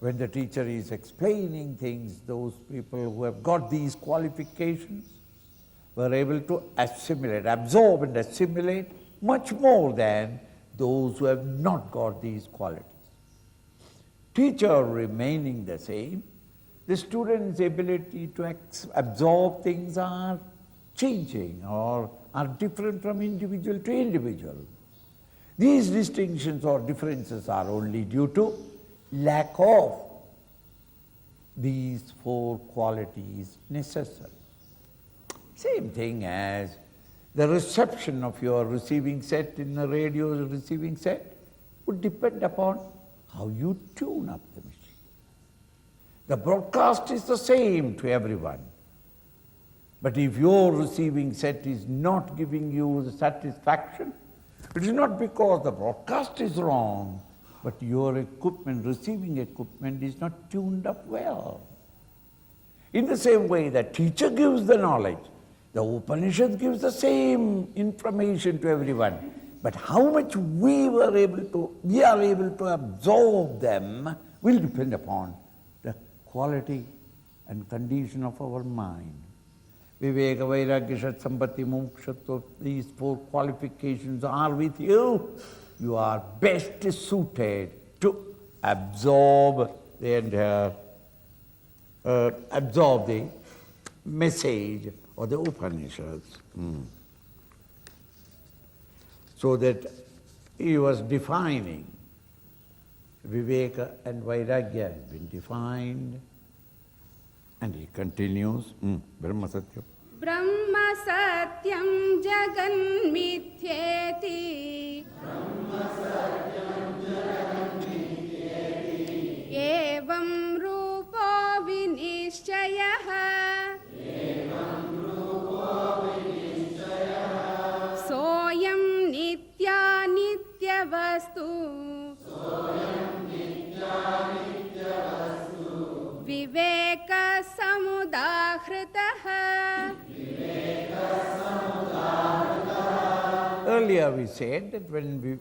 when the teacher is explaining things, those people who have got these qualifications were able to assimilate, absorb and assimilate much more than those who have not got these qualities. Teacher remaining the same, the student's ability to absorb things are changing or are different from individual to individual. These distinctions or differences are only due to lack of these four qualities necessary. Same thing as the reception of your receiving set in a radio receiving set would depend upon how you tune up the machine. The broadcast is the same to everyone. But if your receiving set is not giving you the satisfaction, it is not because the broadcast is wrong, but your equipment, receiving equipment, is not tuned up well. In the same way, the teacher gives the knowledge, the Upanishad gives the same information to everyone. But how much we are able to absorb them will depend upon the quality and condition of our mind. Vivek, Vairagya, Shat, Sampatti, Moksha, these four qualifications are with you. You are best suited to absorb the message of the Upanishads. So that he was defining, Viveka and Vairagya has been defined, and he continues, Brahma Satyam. Brahma Satyam Jagan Mithyeti Evam Rupo Vinishchayaha Soyam Nitya Nitya Vastu Viveka Samudahritaha. Earlier we said that when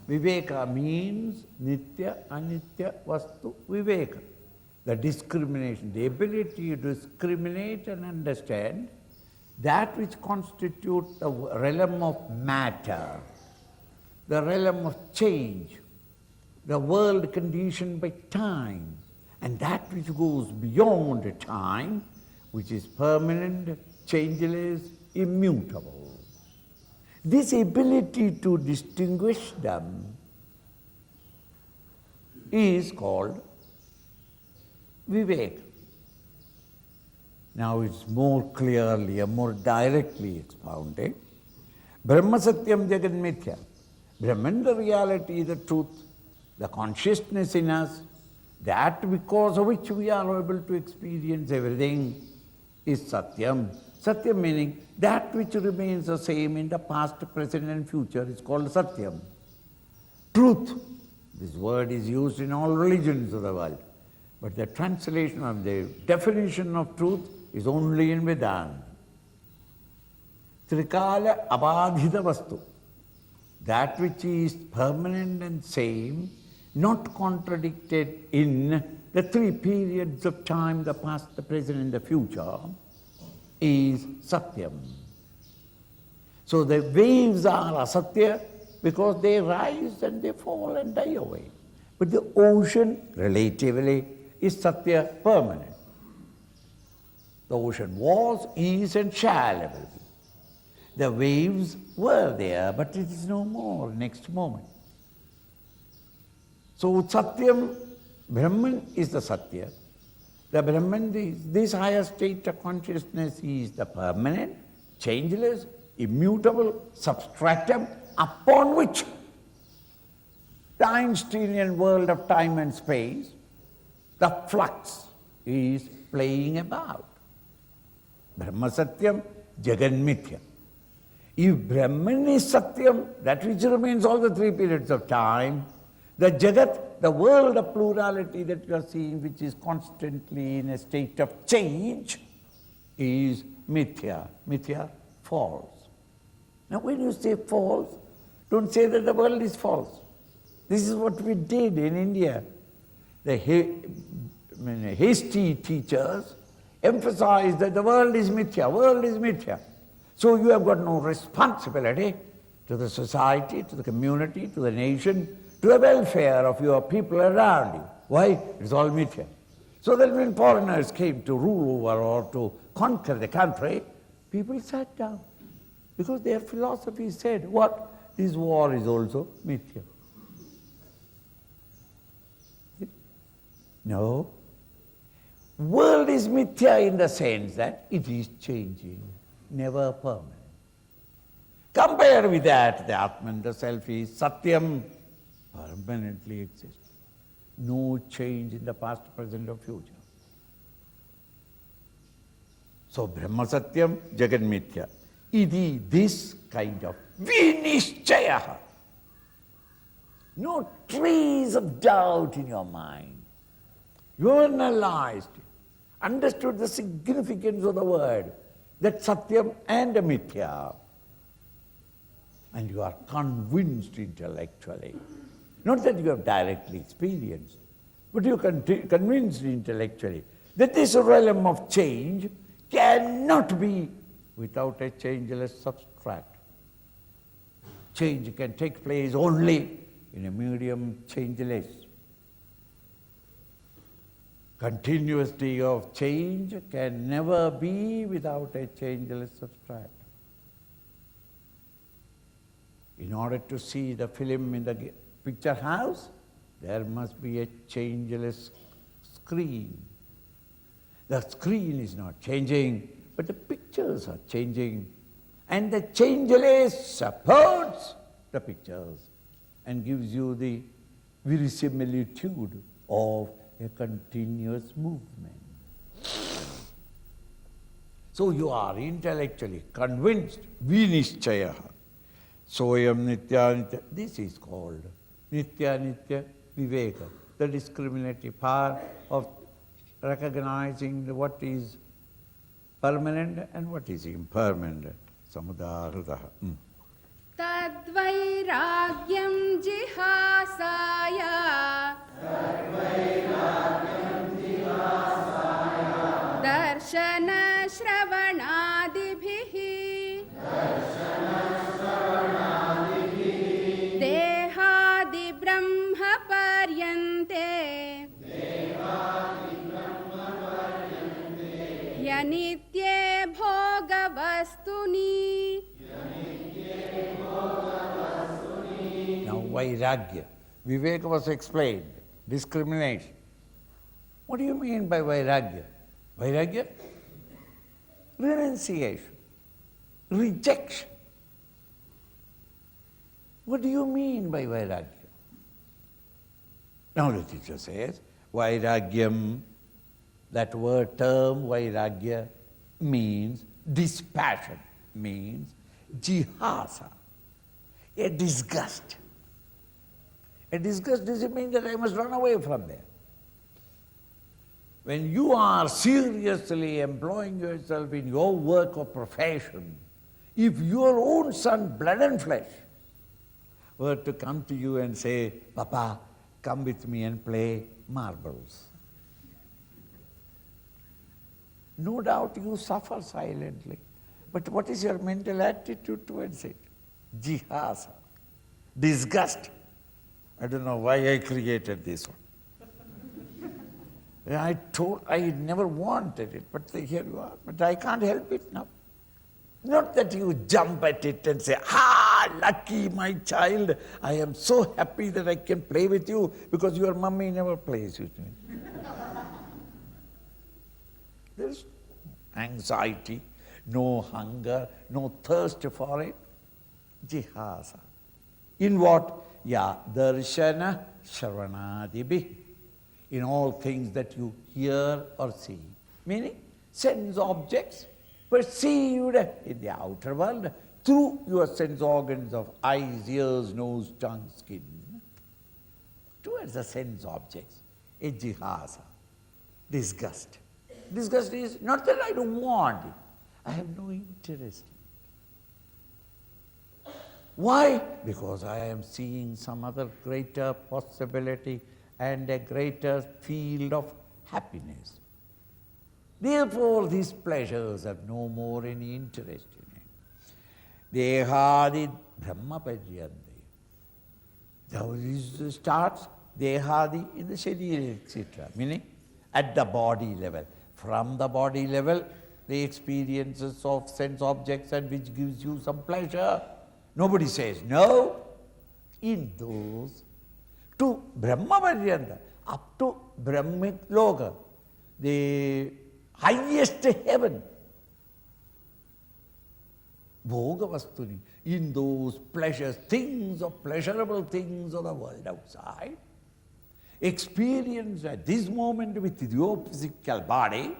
Viveka means Nitya, Anitya, Vastu, Viveka. The discrimination, the ability to discriminate and understand that which constitutes the realm of matter, the realm of change, the world conditioned by time, and that which goes beyond time, which is permanent, changeless, immutable. This ability to distinguish them is called Vivek. Now it's more clearly and more directly expounded. Brahma Satyam Jagan Mithya. Brahman, the reality, the truth, the consciousness in us, that because of which we are able to experience everything, is Satyam. Satyam meaning that which remains the same in the past, present and future is called Satyam. Truth. This word is used in all religions of the world. But the translation of the definition of truth is only in Vedanta. Trikala abadhita vastu. That which is permanent and same, not contradicted in the three periods of time, the past, the present and the future, is Satyam. So the waves are asatya because they rise and they fall and die away. But the ocean, relatively, is Satya, permanent. The ocean was, is and shall ever be. The waves were there, but it is no more next moment. So Satyam, Brahman is the Satya. The Brahman, this higher state of consciousness is the permanent, changeless, immutable substratum upon which the Einsteinian world of time and space, the flux is playing about. Brahma Satyam, Jagan Mithya. If Brahman is Satyam, that which remains all the three periods of time, the Jagat, the world of plurality that you are seeing, which is constantly in a state of change, is Mithya. Mithya, false. Now when you say false, don't say that the world is false. This is what we did in India. The hasty teachers emphasize that the world is mithya, world is mithya. So you have got no responsibility to the society, to the community, to the nation, to the welfare of your people around you. Why? It's all mithya. So that when foreigners came to rule over or to conquer the country, people sat down because their philosophy said, what? This war is also mithya. No. World is mithya in the sense that it is changing, never permanent. Compare with that, the Atman, the Self is Satyam, permanently exists. No change in the past, present or future. So Brahma Satyam, Jagan Mithya. Idi, this kind of Vinishchayaha. No trace of doubt in your mind. You analyzed it, understood the significance of the word, that Satyam and Mithya. And you are convinced intellectually. Not that you have directly experienced, but you are convinced intellectually that this realm of change cannot be without a changeless substrat. Change can take place only in a medium changeless. Continuity of change can never be without a changeless substrat. In order to see the film in the picture house, there must be a changeless screen. The screen is not changing, but the pictures are changing. And the changeless supports the pictures and gives you the verisimilitude of a continuous movement. So you are intellectually convinced, Vinishchayaha. Soyam nitya nitya. This is called nitya nitya viveka, the discriminative power of recognizing what is permanent and what is impermanent. Samudahrataha. Tadvairagyam jihasaya darshana shravanadibhihi dehadi brahma paryante yanitye bhogavastuni. Now vairagya. Vivek was explained. Discrimination. What do you mean by vairagya? Vairagya? Renunciation. Rejection. What do you mean by vairagya? Now the teacher says, vairagyam, that word term vairagya means dispassion, means jihasa, a disgust. A disgust doesn't mean that I must run away from there. When you are seriously employing yourself in your work or profession, if your own son, blood and flesh, were to come to you and say, Papa, come with me and play marbles, no doubt you suffer silently. But what is your mental attitude towards it? Jihasa, disgust. I don't know why I created this one. I never wanted it, but here you are. But I can't help it now. Not that you jump at it and say, lucky my child, I am so happy that I can play with you because your mummy never plays with me. There's no anxiety, no hunger, no thirst for it. Jihasa. In what? Darshana shravanadibhi. In all things that you hear or see. Meaning, sense objects perceived in the outer world through your sense organs of eyes, ears, nose, tongue, skin. Towards the sense objects, a jihasa, disgust. Disgust is not that I don't want it, I have no interest in it. Why? Because I am seeing some other greater possibility and a greater field of happiness. Therefore, these pleasures have no more any interest in it. Dehadi Brahma Paryante. Now this starts Dehadi in the Sharira, etc. Meaning at the body level. From the body level, the experiences of sense objects and which gives you some pleasure. Nobody says no. In those, to Brahma Paryanta, up to Brahmic Loka, the highest heaven, Bhoga Vastuni, in those pleasures, things of pleasurable things of the world outside, experience at this moment with your physical body,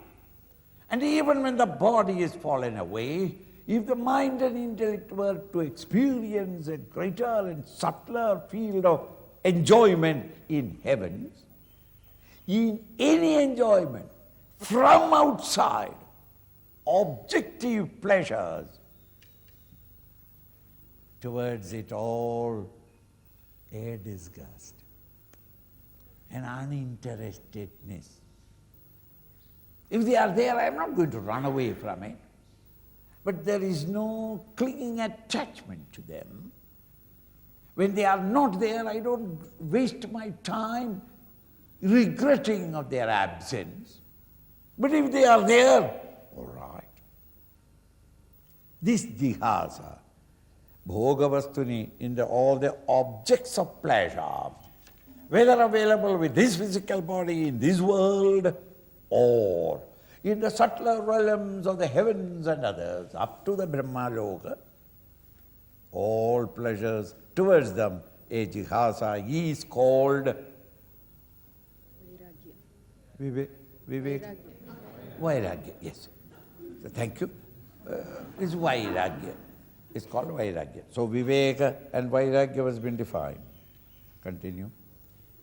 and even when the body is fallen away, if the mind and intellect were to experience a greater and subtler field of enjoyment in heavens, in any enjoyment from outside, objective pleasures, towards it all a disgust, an uninterestedness. If they are there, I am not going to run away from it. But there is no clinging attachment to them. When they are not there, I don't waste my time regretting of their absence. But if they are there, all right. This jihasa, bhogavastuni, in all the objects of pleasure, whether available with this physical body in this world or in the subtler realms of the heavens and others, up to the Brahma Loka, all pleasures towards them, a jihasa is called Vivek. Vairagya, yes. So thank you. It's Vairagya. It's called Vairagya. So Viveka and Vairagya has been defined. Continue.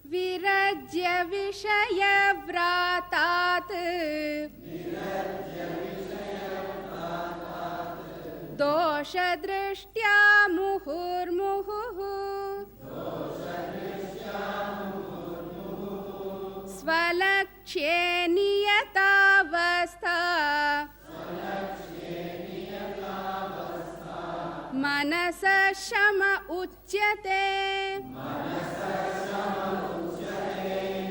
Virajya Vishaya Vratat Dosha Drishtya Muhurmuhu Swalakshye Niyatavastha Manasa Shama Uchyate.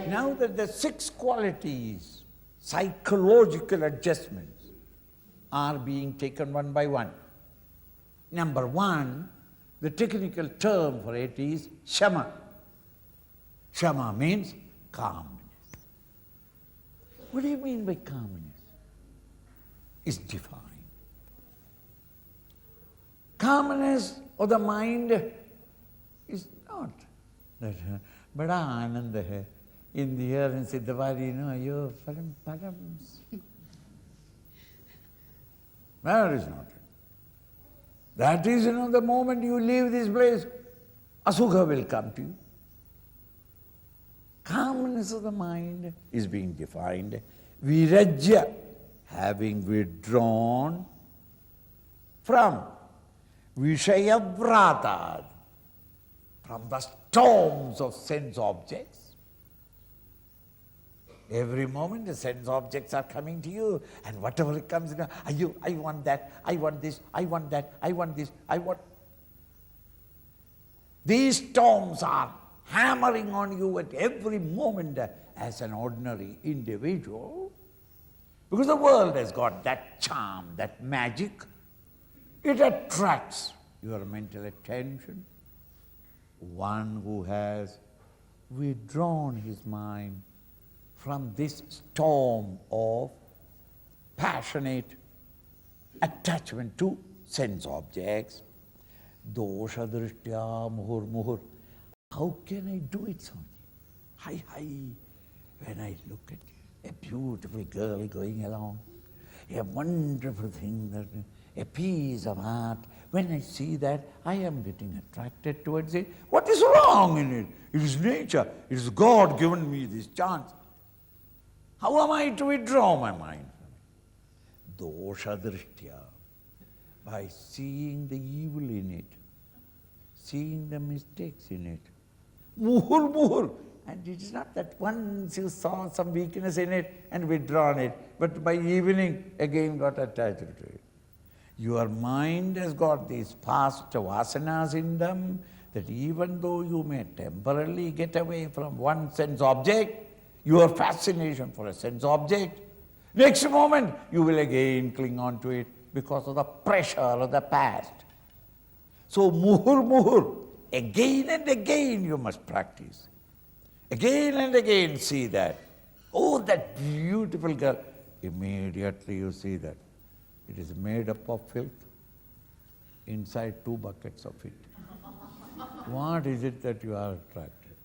Now that the 6 qualities, psychological adjustments, are being taken one by one. Number 1, the technical term for it is shama. Shama means calmness. What do you mean by calmness? It's defined. Calmness of the mind is not that bada ananda hai. In the air in Siddhavadi, you're params. That is not it. That is, the moment you leave this place, asukha will come to you. Calmness of the mind is being defined. Virajya, having withdrawn from Vishayavratad, from the storms of sense objects. Every moment the sense objects are coming to you, and whatever comes, I want that, I want this, I want that, I want this, I want... These storms are hammering on you at every moment as an ordinary individual, because the world has got that charm, that magic. It attracts your mental attention. One who has withdrawn his mind from this storm of passionate attachment to sense objects, dosha drishtya muhur muhur. How can I do it, Swami? Hi, when I look at a beautiful girl going along, a wonderful thing, that a piece of art, when I see that, I am getting attracted towards it. What is wrong in it? It is nature. It is God given me this chance. How am I to withdraw my mind from it? Dosha drishtya, by seeing the evil in it, seeing the mistakes in it. Muhur muhur, And it is not that once you saw some weakness in it and withdrawn it, but by evening again got attached to it. Your mind has got these past vasanas in them, that even though you may temporarily get away from one sense object, your fascination for a sense object, next moment you will again cling on to it because of the pressure of the past. So muhur, again and again you must practice. Again and again see that. Oh, that beautiful girl. Immediately you see that it is made up of filth. Inside 2 buckets of it. What is it that you are attracted?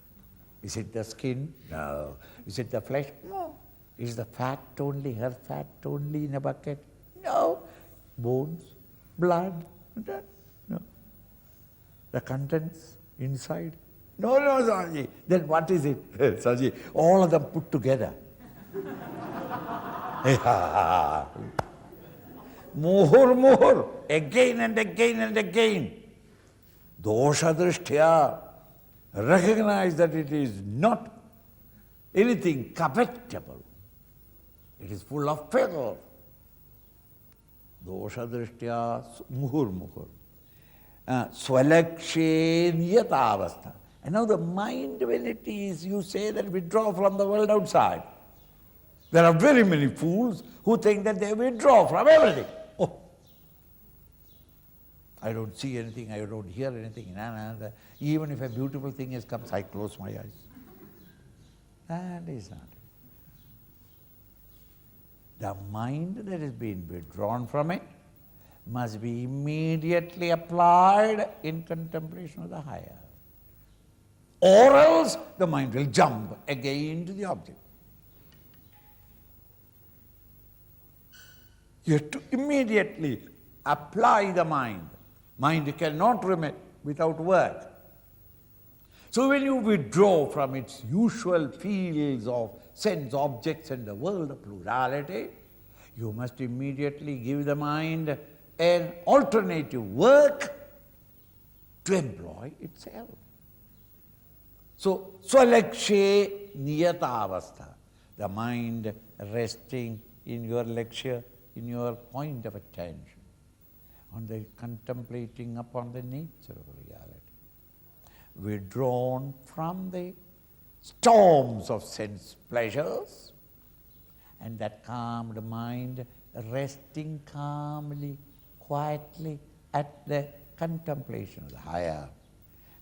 Is it the skin? No. Is it the flesh? No. Is the fat only, her fat only in a bucket? No. Bones, blood, no. The contents inside? No, Saji. Then what is it? Saji, all of them put together. Muhur, again and again and again. Dosha drishtya, recognize that it is not anything covetable. It is full of filth. Dosha drishtya, muhur. Swalakshe niyatavastha. And now the mind, when it is, you say that withdraw from the world outside. There are very many fools who think that they withdraw from everything. Oh, I don't see anything, I don't hear anything. Even if a beautiful thing has come, I close my eyes. That is not it. The mind that has been withdrawn from it must be immediately applied in contemplation of the higher. Or else the mind will jump again to the object. You have to immediately apply the mind. Mind cannot remain without work. So when you withdraw from its usual fields of sense objects and the world of plurality, you must immediately give the mind an alternative work to employ itself. So, swalakshe niyatavastha, the mind resting in your lakshya, in your point of attention, on the contemplating upon the nature of reality. Withdrawn from the storms of sense pleasures, and that calmed mind resting calmly, quietly at the contemplation of the higher.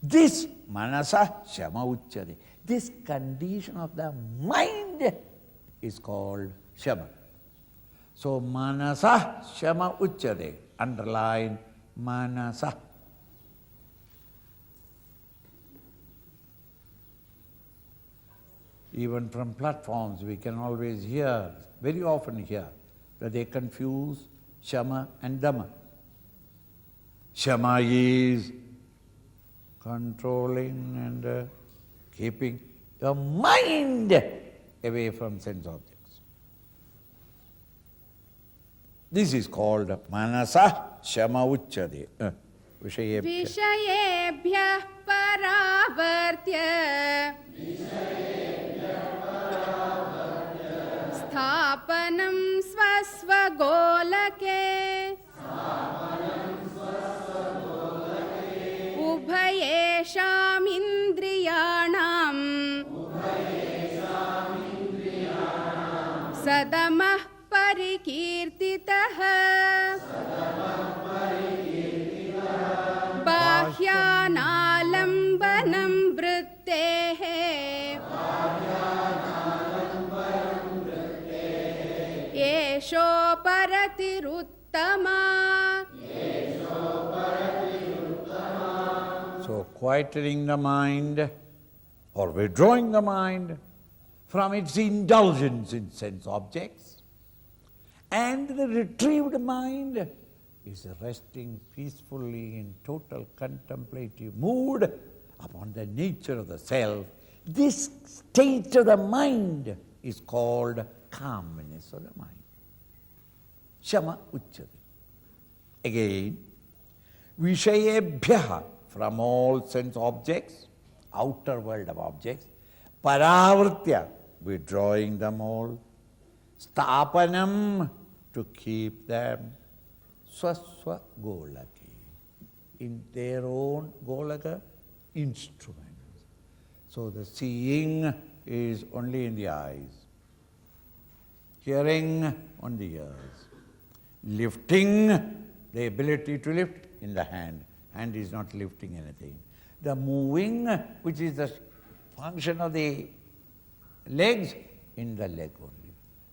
This manasa shama uchyate. This condition of the mind is called shama. So manasa shama uchyate. Underline manasa. Even from platforms we can always hear, very often hear, that they confuse shama and dhamma. Shama is controlling and keeping your mind away from sense objects. This is called manasa shama uchyate. Vishayebhyah paravartya Sthapanam swasvagolake Ubhayesham indriyanam Sadamah parikirtitah Bahyanalambanam vrittehe Esho paratiruttama. So quietening the mind or withdrawing the mind from its indulgence in sense objects, and the retrieved mind is resting peacefully in total contemplative mood upon the nature of the self. This state of the mind is called calmness of the mind. Shama uchyate. Again, vishayebhyaha, from all sense objects, outer world of objects, Paravritya, withdrawing them all. Stapanam, to keep them. Swaswa golaki, in their own golaka instruments. So the seeing is only in the eyes, hearing on the ears, lifting, the ability to lift, in the hand. Hand is not lifting anything. The moving, which is the function of the legs, in the leg only.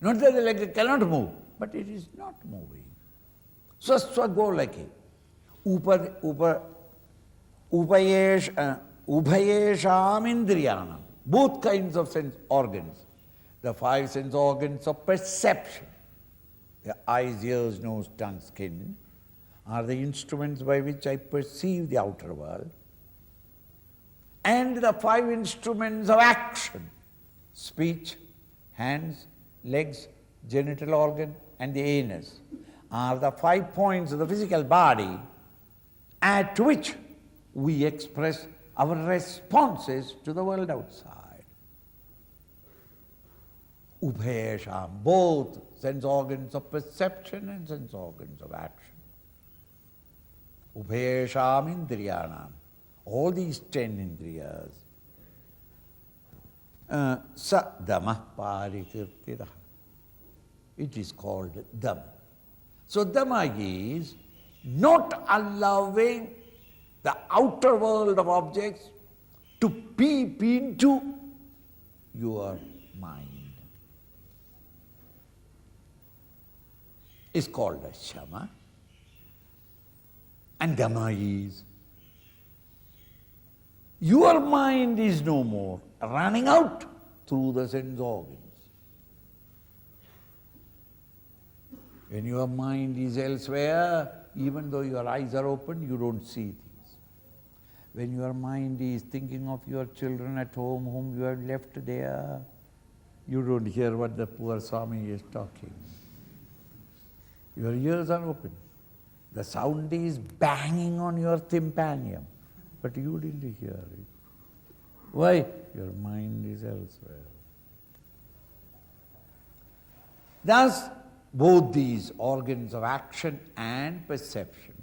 Not that the leg cannot move, but it is not moving. Swaswa golaki. Ubhayesham indriyanam. Both kinds of sense organs. The 5 sense organs of perception, the eyes, ears, nose, tongue, skin, are the instruments by which I perceive the outer world. And the 5 instruments of action, speech, hands, legs, genital organ, and the anus, are the 5 points of the physical body at which we express our responses to the world outside. Ubhayesham, both sense organs of perception and sense organs of action. Ubhayesham indriyanam, all these 10 indriyas. Sa dhamma parikirtiraha. It is called dhamma. So dhamma is not allowing the outer world of objects to peep into your mind. It's called a shama. And dhamma is your mind is no more running out through the sense organs. When your mind is elsewhere, even though your eyes are open, you don't see things. When your mind is thinking of your children at home whom you have left there, you don't hear what the poor Swami is talking. Your ears are open. The sound is banging on your tympanium, but you didn't hear it. Why? Your mind is elsewhere. Thus, both these organs of action and perception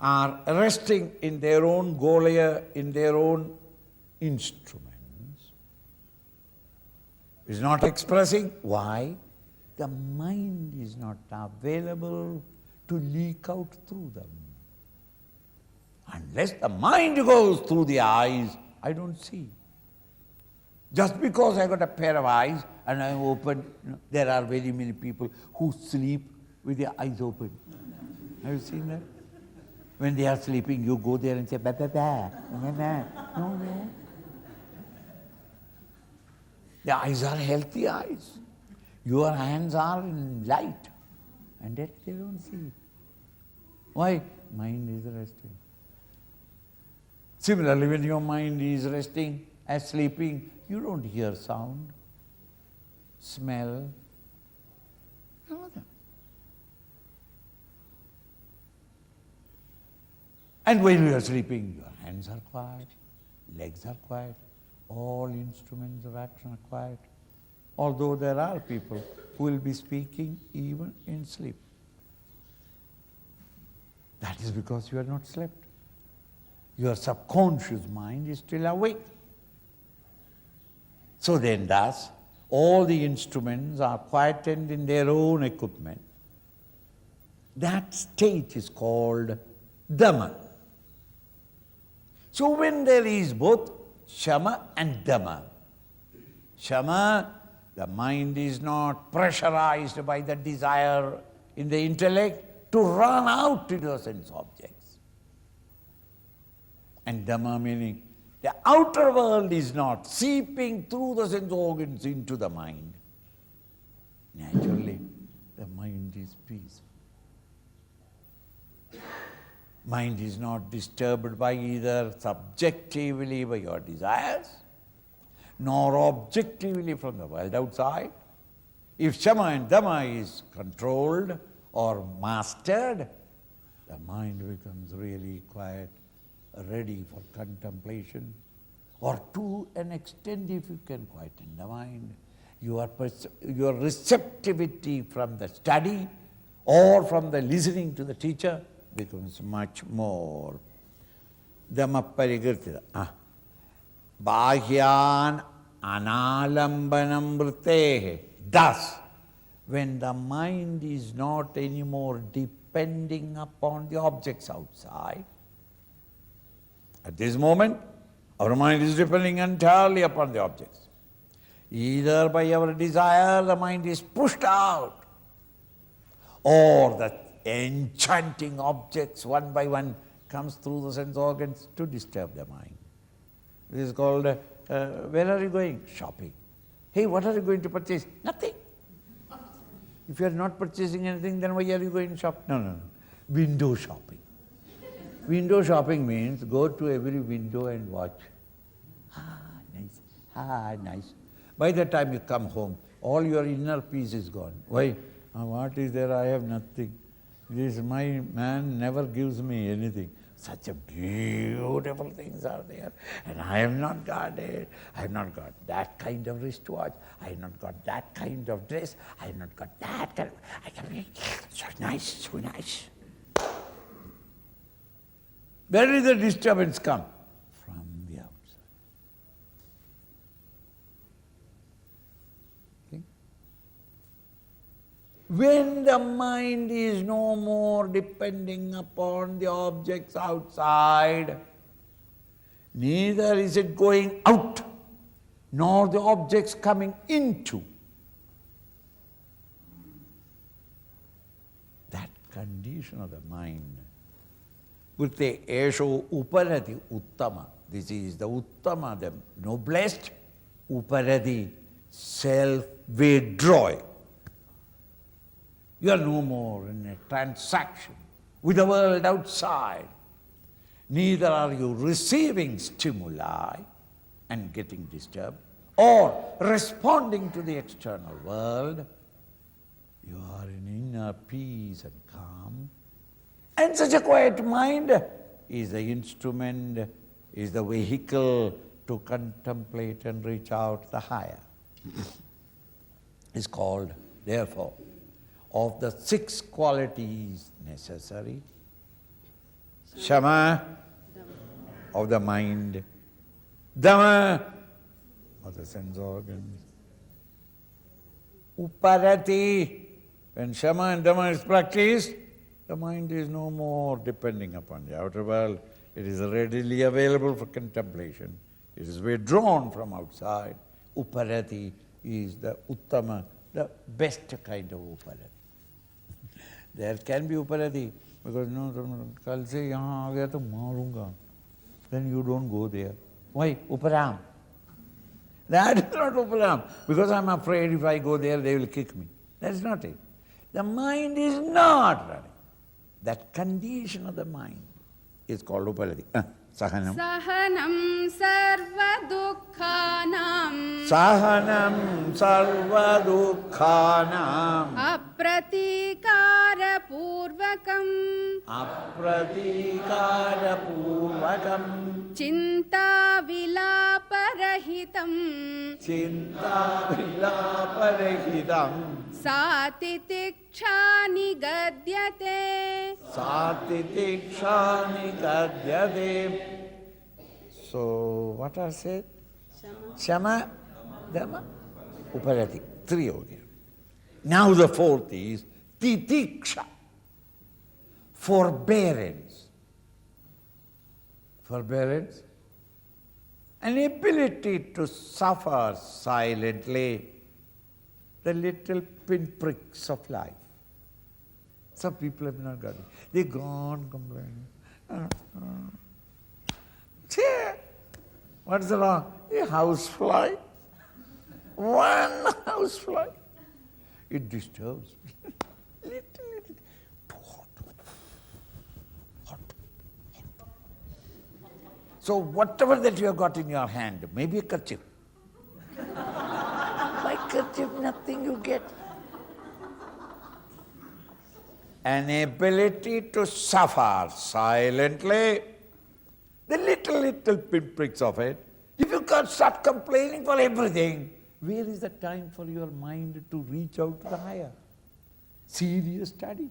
are resting in their own golaya, in their own instruments. Is not expressing. Why? The mind is not available to leak out through them. Unless the mind goes through the eyes, I don't see. Just because I got a pair of eyes and I'm open, there are very many people who sleep with their eyes open. Have you seen that? When they are sleeping, you go there and say, ba, ba, ba, ba, ba. No, no. The eyes are healthy eyes. Your hands are in light, and yet they don't see. Why? Mind is resting. Similarly, when your mind is resting, as sleeping, you don't hear sound, smell, none of them. And when you are sleeping, your hands are quiet, legs are quiet, all instruments of action are quiet. Although there are people who will be speaking even in sleep. That is because you have not slept. Your subconscious mind is still awake. So then thus, all the instruments are quietened in their own equipment. That state is called Dhamma. So when there is both Shama and Dhamma, Shama, the mind is not pressurized by the desire in the intellect to run out into the sense objects. And Dhamma meaning the outer world is not seeping through the sense organs into the mind. Naturally, the mind is peaceful. Mind is not disturbed by either subjectively by your desires, nor objectively from the world outside. If Shama and Dhamma is controlled or mastered, the mind becomes really quiet, ready for contemplation or to an extent, if you can quieten the mind, your receptivity from the study or from the listening to the teacher becomes much more. Dhammaparikirtita. Bhahyan analambanam vrtehe. Thus, when the mind is not anymore depending upon the objects outside, at this moment, our mind is depending entirely upon the objects. Either by our desire, the mind is pushed out, or the enchanting objects one by one comes through the sense organs to disturb the mind. This is called, where are you going? Shopping. Hey, what are you going to purchase? Nothing. If you are not purchasing anything, then why are you going to shop? No. Window shopping. Window shopping means go to every window and watch. Nice. By the time you come home, all your inner peace is gone. Why? What is there? I have nothing. My man never gives me anything. Such a beautiful things are there, and I have not got it. I have not got that kind of wristwatch. I have not got that kind of dress. I have not got that kind of... So nice. Where did the disturbance come? From the outside. Okay? When the mind is no more depending upon the objects outside, neither is it going out, nor the objects coming into. That condition of the mind, Urte esho uparati uttama. This is the uttama, the noblest, uparati, self-withdrawing. You are no more in a transaction with the world outside. Neither are you receiving stimuli and getting disturbed, or responding to the external world. You are in inner peace and calm. And such a quiet mind is the instrument, is the vehicle to contemplate and reach out the higher. It's called, therefore, of the 6 qualities necessary, Shama of the mind, Dhamma of the sense organs, Uparati, when Shama and Dhamma is practiced, the mind is no more depending upon the outer world. It is readily available for contemplation. It is withdrawn from outside. Uparati is the uttama, the best kind of uparati. There can be uparati, because kal se yahan aa gaya to marunga. Then you don't go there. Why? Uparam. That is not uparam, because I'm afraid if I go there, they will kick me. That's not it. The mind is not running. That condition of the mind is called uparati. Sahanam. Sahanam sarva dukkhanam. Sahanam sarva dukkhanam. Apratikara purvakam. Apratikara purvakam. Chinta vilaparahitam. Chinta vilaparahitam. Satitiksha nigadyate. Satitiksha nigadyate. So, what are said? Shama, Dhamma, Uparati. 3 over here. Now the 4th is Titiksha, forbearance. Forbearance, an ability to suffer silently the little pinpricks of life. Some people have not got it. They go on complaining. What's the wrong? A housefly. One housefly. It disturbs me. little. Too hot. So whatever that you have got in your hand, maybe a kerchief. By kerchief, nothing you get. An ability to suffer silently the little pinpricks of it. If you start complaining for everything, where is the time for your mind to reach out to the higher? Serious study.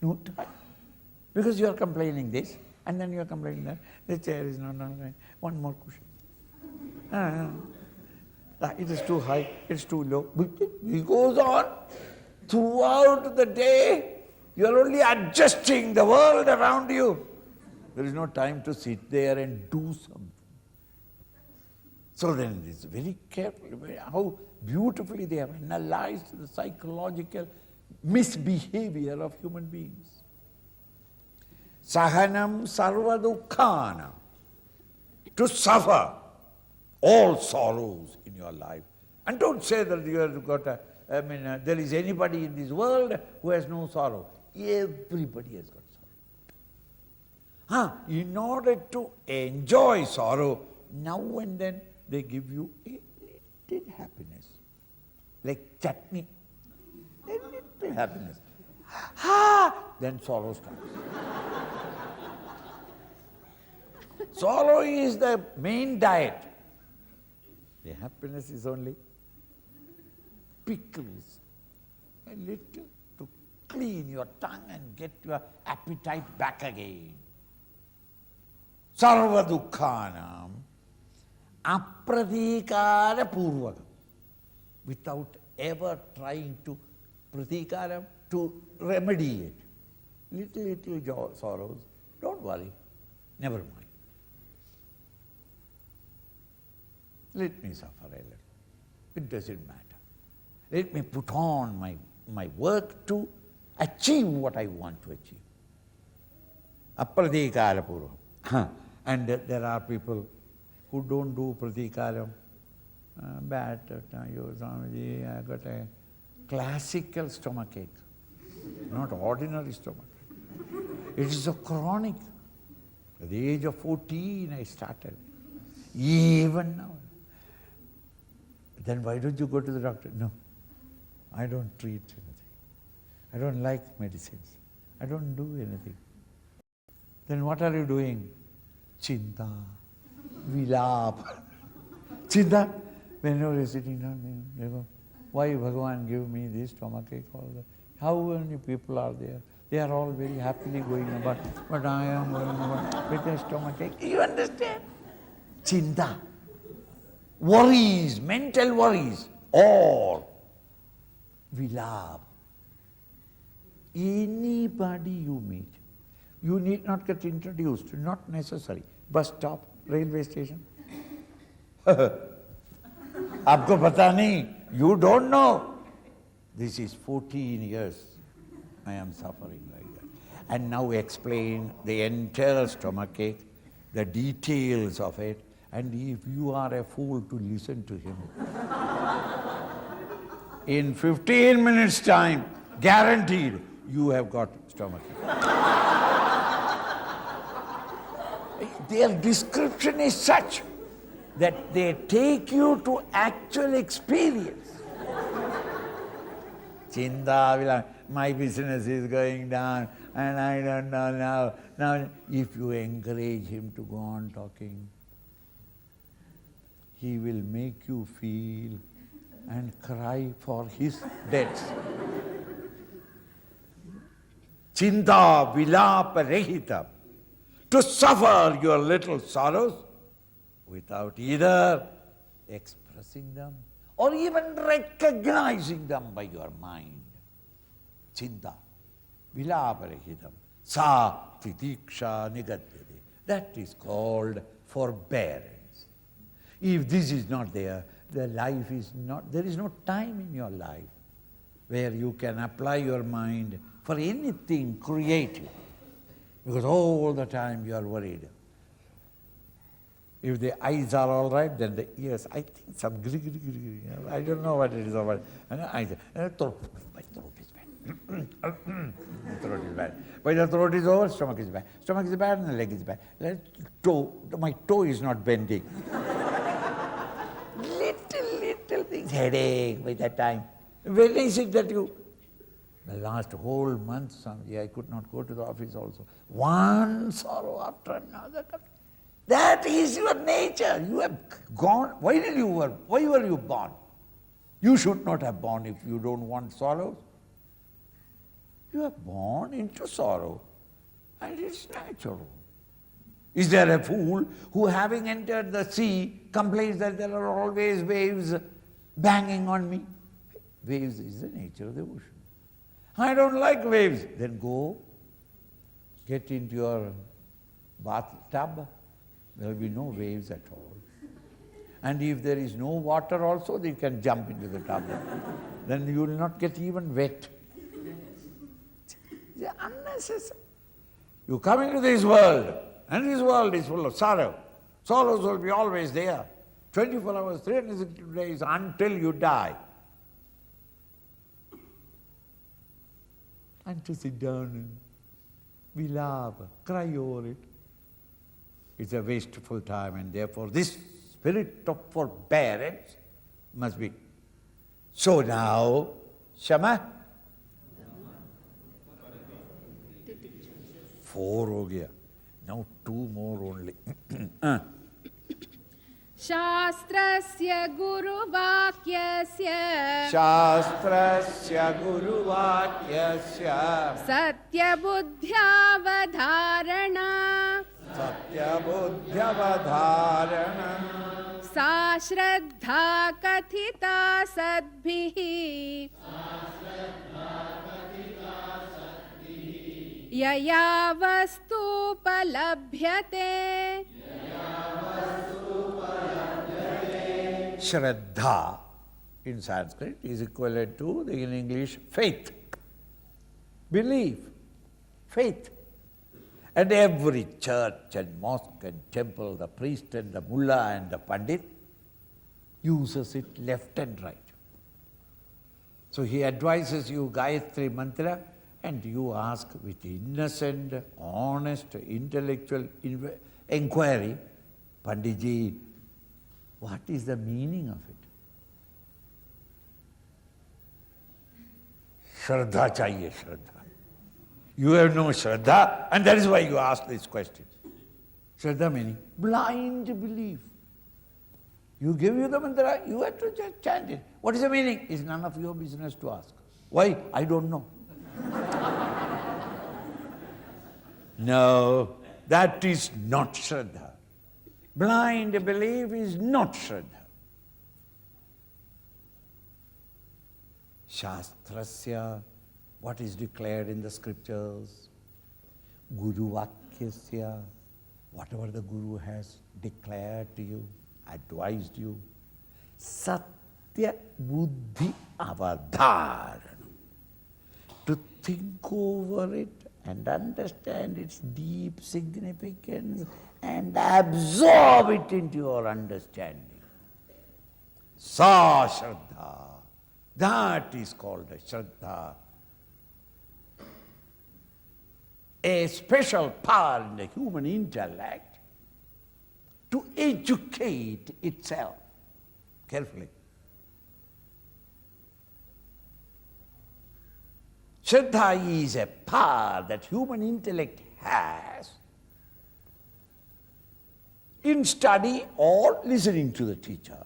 No time. Because you are complaining this, and then you are complaining that. The chair is not right. One more cushion. It is too high, it's too low. It goes on. Throughout the day, you are only adjusting the world around you. There is no time to sit there and do something. So then it's very careful, how beautifully they have analyzed the psychological misbehavior of human beings. Sahanam sarva dukkhana. To suffer all sorrows in your life. And don't say that you have got there is anybody in this world who has no sorrow. Everybody has got sorrow. In order to enjoy sorrow, now and then they give you a little happiness. Like chutney. A little happiness. Then sorrow starts. Sorrow is the main diet. The happiness is only pickles, a little to clean your tongue and get your appetite back again. Sarva dukkhanam apratikara purvakam. Without ever trying to pratikaram, to remedy it. Little sorrows, don't worry, never mind. Let me suffer a little. It doesn't matter. Let me put on my work to achieve what I want to achieve. Apradikara purvam. And there are people who don't do pratikaram. Bad, Swamiji, I got a classical stomachache, not ordinary stomachache. It is a chronic. At the age of 14 I started. Even now. Then why don't you go to the doctor? No, I don't treat anything. I don't like medicines. I don't do anything. Then what are you doing? Chinta, vilap. Chinta, whenever you're sitting down, you go, why Bhagavan give me this stomachache, all that? How many people are there? They are all very happily going about, but I am going about with a stomachache. You understand? Chinta. Worries, mental worries, or vilap. Anybody you meet, you need not get introduced, not necessary. Bus stop, railway station. Aapko pata nahi, you don't know. This is 14 years I am suffering like that. And now explain the entire stomachache, the details of it. And if you are a fool to listen to him, in 15 minutes' time, guaranteed, you have got stomachache. Their description is such that they take you to actual experience. Chinta, my business is going down and I don't know now. Now, if you encourage him to go on talking, he will make you feel and cry for his debts. Chinta vilapa rehita. To suffer your little sorrows without either expressing them or even recognizing them by your mind. Chinta vilapa rehitam. Sa titiksha nigadyate. That is called forbearance. If this is not there, the life is not, there is no time in your life where you can apply your mind for anything creative. Because all the time you are worried. If the eyes are all right, then the ears, I think some I don't know what it is about. And my throat is bad. My throat is bad. But the throat is over, stomach is bad. Stomach is bad and the leg is bad. My toe is not bending. Little things, headache by that time. When is it that you... The last whole month, I could not go to the office also. One sorrow after another. That is your nature. You have gone. Why were you born? You should not have born if you don't want sorrow. You are born into sorrow, and it's natural. Is there a fool who, having entered the sea, complains that there are always waves banging on me? Waves is the nature of the ocean. I don't like waves. Then go, get into your bathtub. There will be no waves at all. And if there is no water also, you can jump into the tub. Then you will not get even wet. It's unnecessary. You come into this world, and this world is full of sorrow. Sorrows will be always there. 24 hours, 360 days until you die. And to sit down and we laugh, cry over it. It's a wasteful time, and therefore this spirit of forbearance must be. So now, Shama? 4 ho gaya. Now 2 more only. Shastrasya guruvakyasya Shastrasya guruvakyasya Satya buddhyavadharana Satya buddhyavadharana Sa shraddha kathita sadbhihi Yaya vastu palabhyate Shraddha in Sanskrit is equivalent to, in English, faith. Belief, faith. And every church and mosque and temple, the priest and the mullah and the pandit uses it left and right. So he advises you Gayatri Mantra, and you ask with innocent, honest, intellectual inquiry, Panditji, what is the meaning of it? Shraddha chahiye, Shraddha. You have no Shraddha, and that is why you ask this question. Shraddha meaning blind belief. You give you the mantra, you have to just chant it. What is the meaning? It's none of your business to ask. Why? I don't know. No, that is not Shraddha. Blind belief is not Shraddha. Shastrasya, what is declared in the scriptures? Guru Vakyasya, whatever the Guru has declared to you, advised you. Satya Buddhi Avadharana. To think over it and understand its deep significance and absorb it into your understanding. Sa Shraddha. That is called a Shraddha. A special power in the human intellect to educate itself. Carefully. Shraddha is a power that human intellect has in study or listening to the teacher.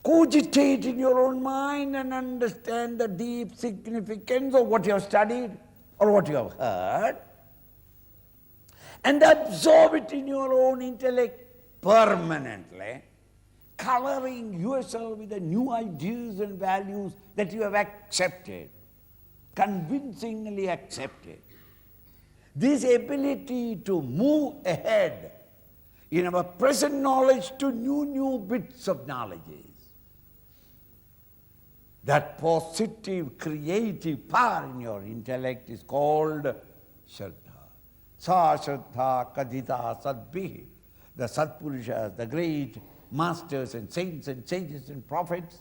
Cogitate in your own mind and understand the deep significance of what you have studied or what you have heard, and absorb it in your own intellect permanently, coloring yourself with the new ideas and values that you have accepted, convincingly accepted. This ability to move ahead in our present knowledge to new bits of knowledges, that positive, creative power in your intellect is called Shraddha. Sa Shraddha Kadhita Sadbhihi. The Satpurushas, the great masters and saints and sages and prophets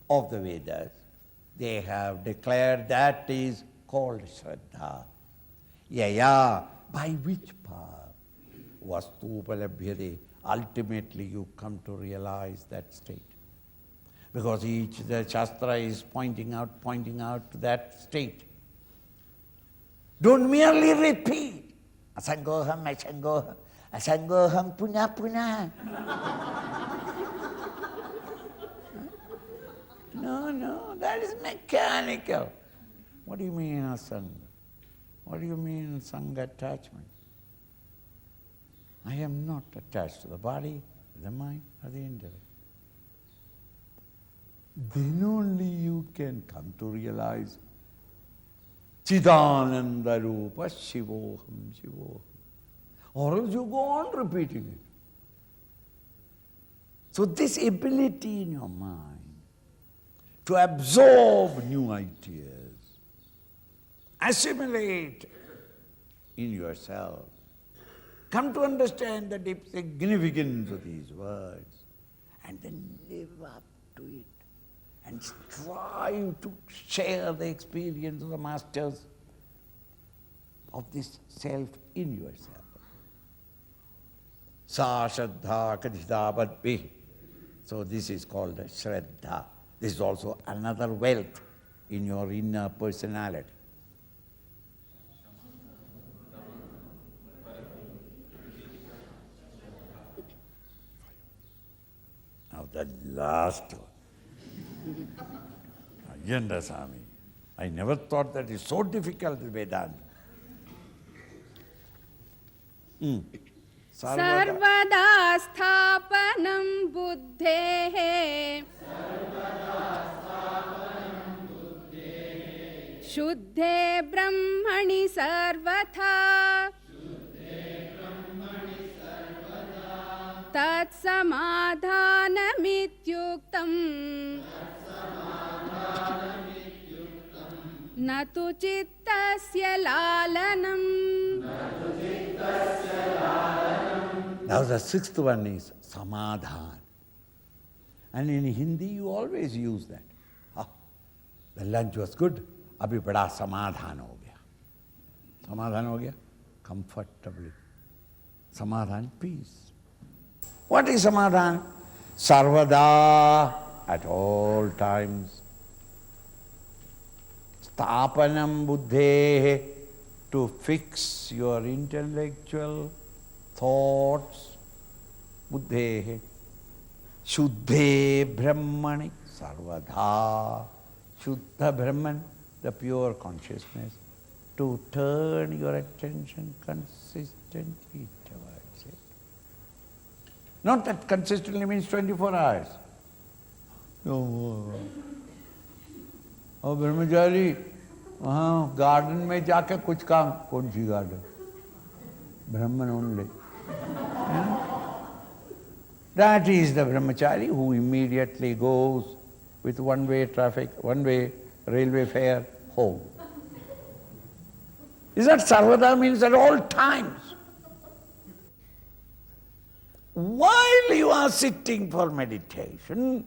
of the Vedas, they have declared that is called Shraddha. Yaya, by which power? Vastu Upalabhyate. Ultimately you come to realize that state. Because the Shastra is pointing out to that state. Don't merely repeat, Asangoham, asangoham, asangoham puna puna. No, that is mechanical. What do you mean asanga? What do you mean sanga attachment? I am not attached to the body, the mind, or the intellect. Then only you can come to realize Chidananda Rupa Shivoham Shivoham. Or else you go on repeating it. So this ability in your mind to absorb new ideas, assimilate in yourself, come to understand the deep significance of these words, and then live up to it and strive to share the experience of the masters of this self in yourself. Sa Shraddha Kadhita Bhadbhi. So this is called Shraddha. This is also another wealth in your inner personality. Now the last one. Ayanda Swami. I never thought that is so difficult, Vedanta. सर्वदा स्थापनं बुद्धेः शुद्धे ब्रह्मणि सर्वथा तत्समाधानमित्युक्तम् न तु चित्तस्य लालनम्. Now the sixth one is samadhan. And in Hindi you always use that. The lunch was good, abhi bada samadhan ho gaya. Samadhan ho gaya? Comfortably. Samadhan, peace. What is samadhan? Sarvada, at all times. Stapanam buddhe, to fix your intellectual thoughts, buddhe, shuddhe brahmani, sarvadha, shuddha brahman, the pure consciousness, to turn your attention consistently towards it. Not that consistently means 24 hours. और ब्रह्मचारी वहाँ garden में जाके कुछ काम, कौन सी garden? Brahman only. That is the brahmachari who immediately goes with one-way traffic, one-way railway fare home. Is that sarvada means at all times? While you are sitting for meditation,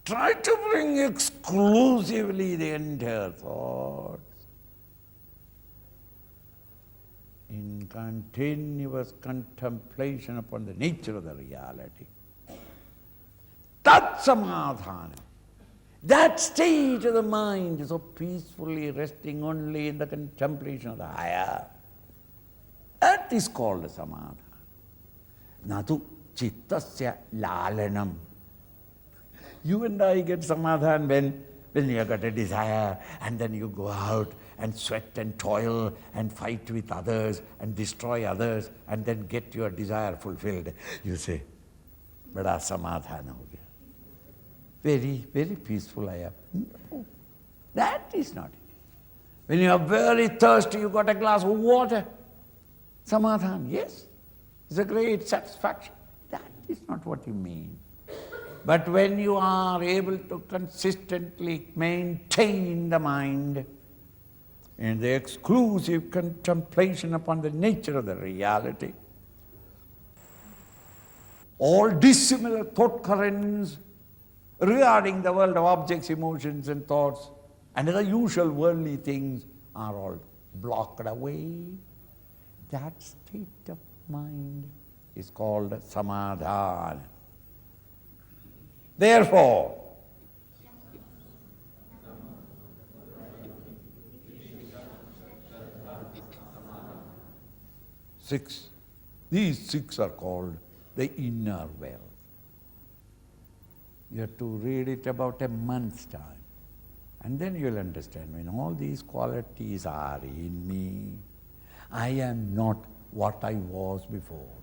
try to bring exclusively the entire thoughts in continuous contemplation upon the nature of the reality. Tat samadhana. That stage of the mind is so peacefully resting only in the contemplation of the higher. That is called samadhana. Natu chittasya lalanam. You and I get samadhan when you have got a desire and then you go out and sweat and toil and fight with others and destroy others and then get your desire fulfilled. You say, bada samadhan ho gaya. Very, very peaceful I am. No, that is not it. When you are very thirsty, you got a glass of water. Samadhan, yes, it's a great satisfaction. That is not what you mean. But when you are able to consistently maintain the mind in the exclusive contemplation upon the nature of the reality, all dissimilar thought currents regarding the world of objects, emotions and thoughts and the usual worldly things are all blocked away. That state of mind is called samadhan. Therefore, 6. These 6 are called the inner wealth. You have to read it about a month's time. And then you'll understand, when all these qualities are in me, I am not what I was before.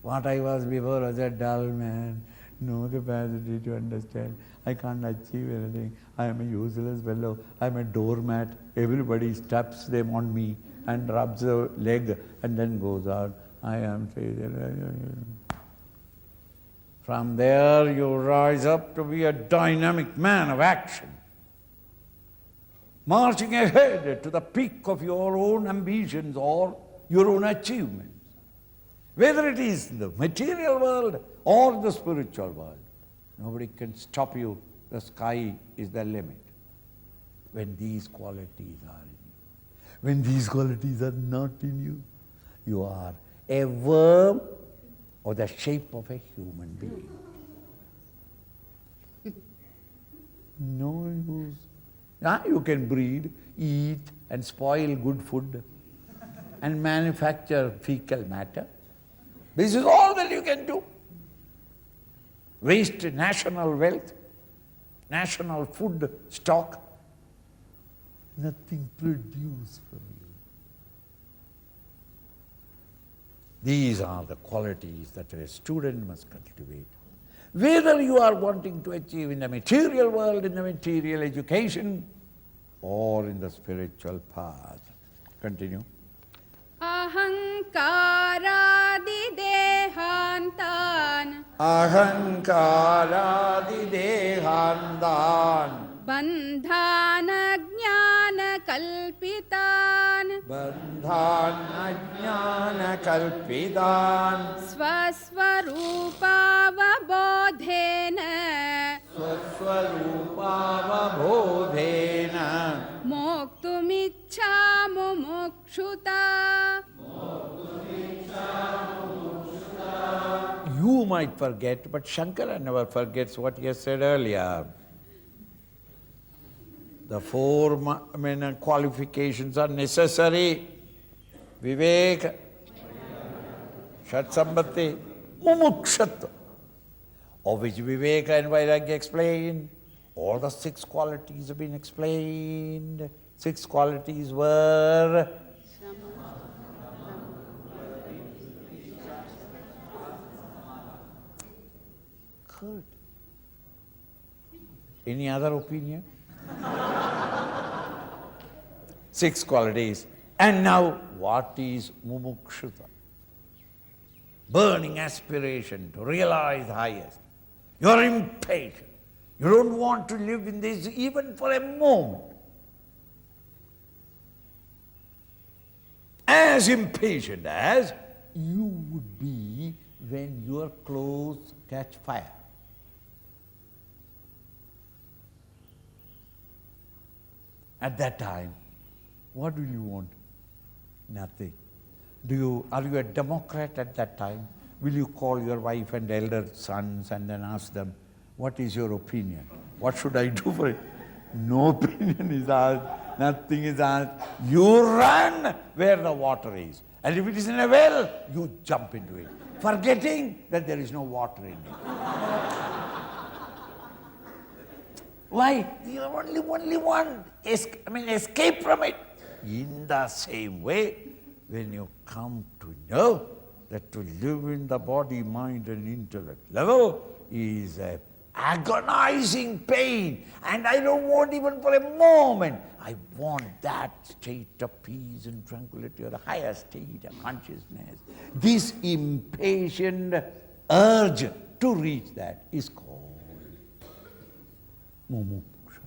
What I was before was a dull man, no capacity to understand. I can't achieve anything. I am a useless fellow. I am a doormat. Everybody steps them on me and rubs the leg and then goes out. I am From there you rise up to be a dynamic man of action, marching ahead to the peak of your own ambitions or your own achievements. Whether it is the material world or the spiritual world, nobody can stop you. The sky is the limit. When these qualities are in you. When these qualities are not in you, you are a worm or the shape of a human being. No use. Now you can breed, eat and spoil good food and manufacture fecal matter. This is all that you can do. Waste national wealth, national food stock, nothing produced from you. These are the qualities that a student must cultivate. Whether you are wanting to achieve in the material world, in the material education, or in the spiritual path. Continue. Ahankaradidehantan Ahankaradidehandan bandhanagnanakalpitan Bandhanagnanakalpidan swaswarupavabodhena Swaswarupavabodhena moktumichhamumukshuta. You might forget, but Shankara never forgets what he has said earlier. The 4 qualifications are necessary. Vivek, Shatsambhati, Mumukshat, of which Viveka and Vairagya explain. All the 6 qualities have been explained. 6 qualities were good. Any other opinion? 6 qualities. And now, what is mumukshuta? Burning aspiration to realize the highest. You are impatient. You don't want to live in this even for a moment. As impatient as you would be when your clothes catch fire. At that time, what will you want? Nothing. Are you a Democrat at that time? Will you call your wife and elder sons and then ask them, what is your opinion? What should I do for it? No opinion is asked, nothing is asked. You run where the water is. And if it is in a well, you jump into it, forgetting that there is no water in it. Why? You have only one escape from it. In the same way, when you come to know that to live in the body, mind and intellect level is an agonizing pain, and I don't want even for a moment. I want that state of peace and tranquility, or the higher state of consciousness. This impatient urge to reach that is called mumuksha.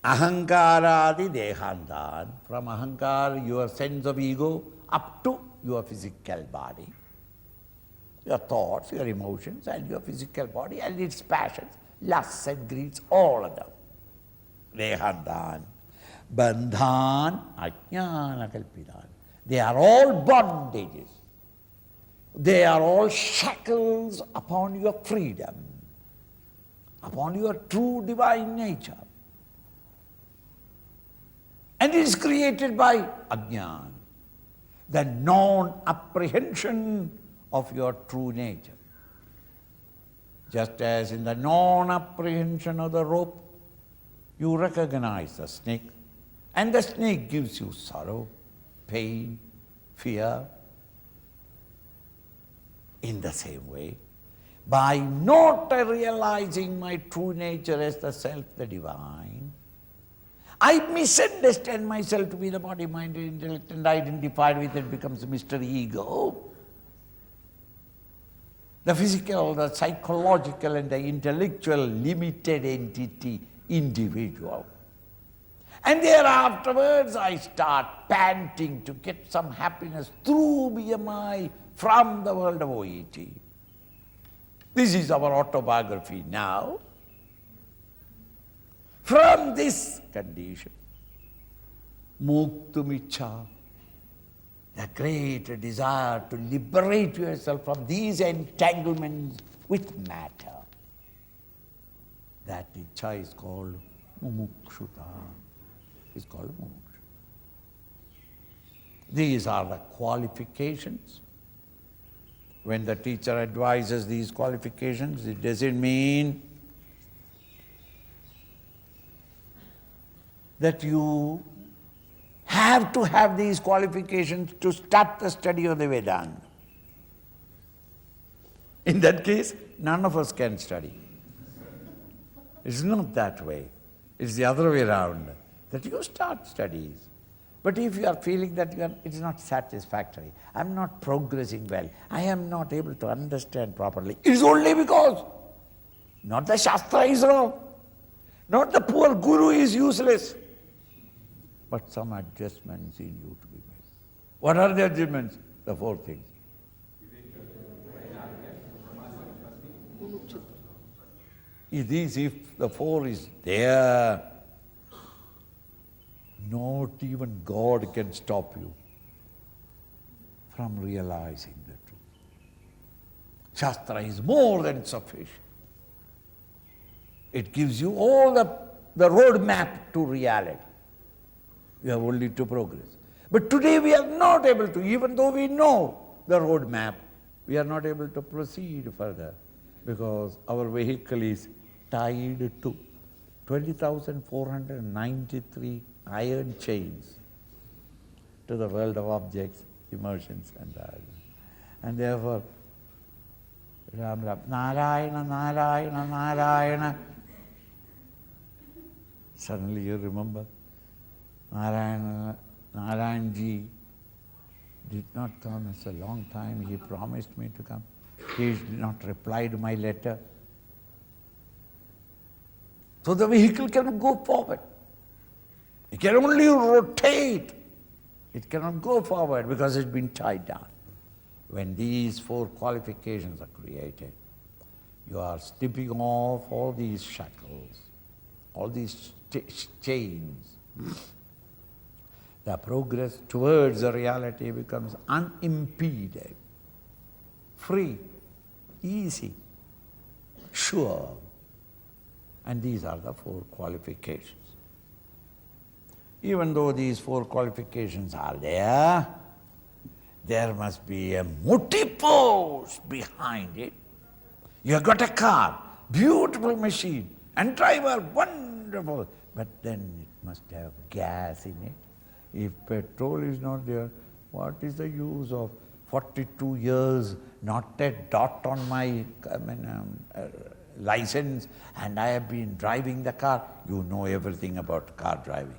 Ahankaradi dehandan, from ahankar, your sense of ego, up to your physical body, your thoughts, your emotions, and your physical body, and its passions, lusts and greeds, all of them. Dehandan, bandhan, ajnana kalpidan. They are all bondages. They are all shackles upon your freedom, upon your true divine nature. And it is created by ajnana. the non-apprehension of your true nature. Just as in the non-apprehension of the rope, you recognize the snake, and the snake gives you sorrow, pain, fear. In the same way, by not realizing my true nature as the self, the divine, I misunderstand myself to be the body, mind, and intellect, and identified with it becomes Mr. Ego. The physical, the psychological, and the intellectual limited entity, individual. And thereafterwards I start panting to get some happiness through BMI from the world of OET. This is our autobiography now. From this condition, muktumicha, the great desire to liberate yourself from these entanglements with matter, that icha is called mumukshuta, is called mumuksha. These are the qualifications. When the teacher advises these qualifications, it doesn't mean that you have to have these qualifications to start the study of the Vedanta. In that case, none of us can study. It's not that way. It's the other way around, that you start studies. But if you are feeling that it's not satisfactory, I'm not progressing well, I am not able to understand properly, it's only because not the Shastra is wrong, not the poor guru is useless, but some adjustments in you to be made. What are the adjustments? The four things. If the four is there, not even God can stop you from realizing the truth. Shastra is more than sufficient. It gives you all the road map to reality. You have only to progress. But today we are not able to, even though we know the road map, we are not able to proceed further because our vehicle is tied to 20,493 iron chains to the world of objects, emotions and values. And therefore, Ram Ram, Narayana, Narayana, Narayana. Suddenly you remember, Narayana, Narayanji did not come. It's a long time. He promised me to come. He did not reply to my letter. So the vehicle cannot go forward. It can only rotate. It cannot go forward because it's been tied down. When these four qualifications are created, you are stripping off all these shackles, all these chains. The progress towards the reality becomes unimpeded, free, easy, sure. And these are the four qualifications. Even though these four qualifications are there must be a motive force behind it. You have got a car, beautiful machine, and driver, wonderful, but then it must have gas in it. If petrol is not there, what is the use of 42 years, not a dot on my license, and I have been driving the car? You know everything about car driving.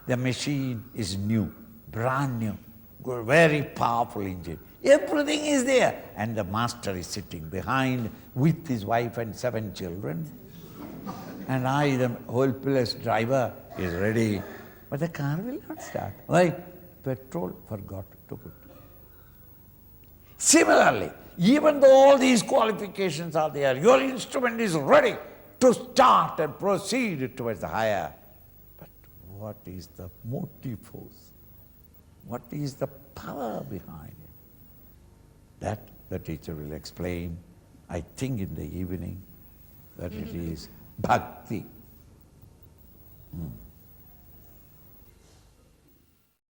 The machine is new, brand new, very powerful engine. Everything is there. And the master is sitting behind with his wife and 7 children. And I, the helpless driver, is ready. But the car will not start. Why? Petrol forgot to put. Similarly, even though all these qualifications are there, your instrument is ready to start and proceed towards the higher. But what is the motive force? What is the power behind it? That the teacher will explain, I think in the evening, that it is bhakti.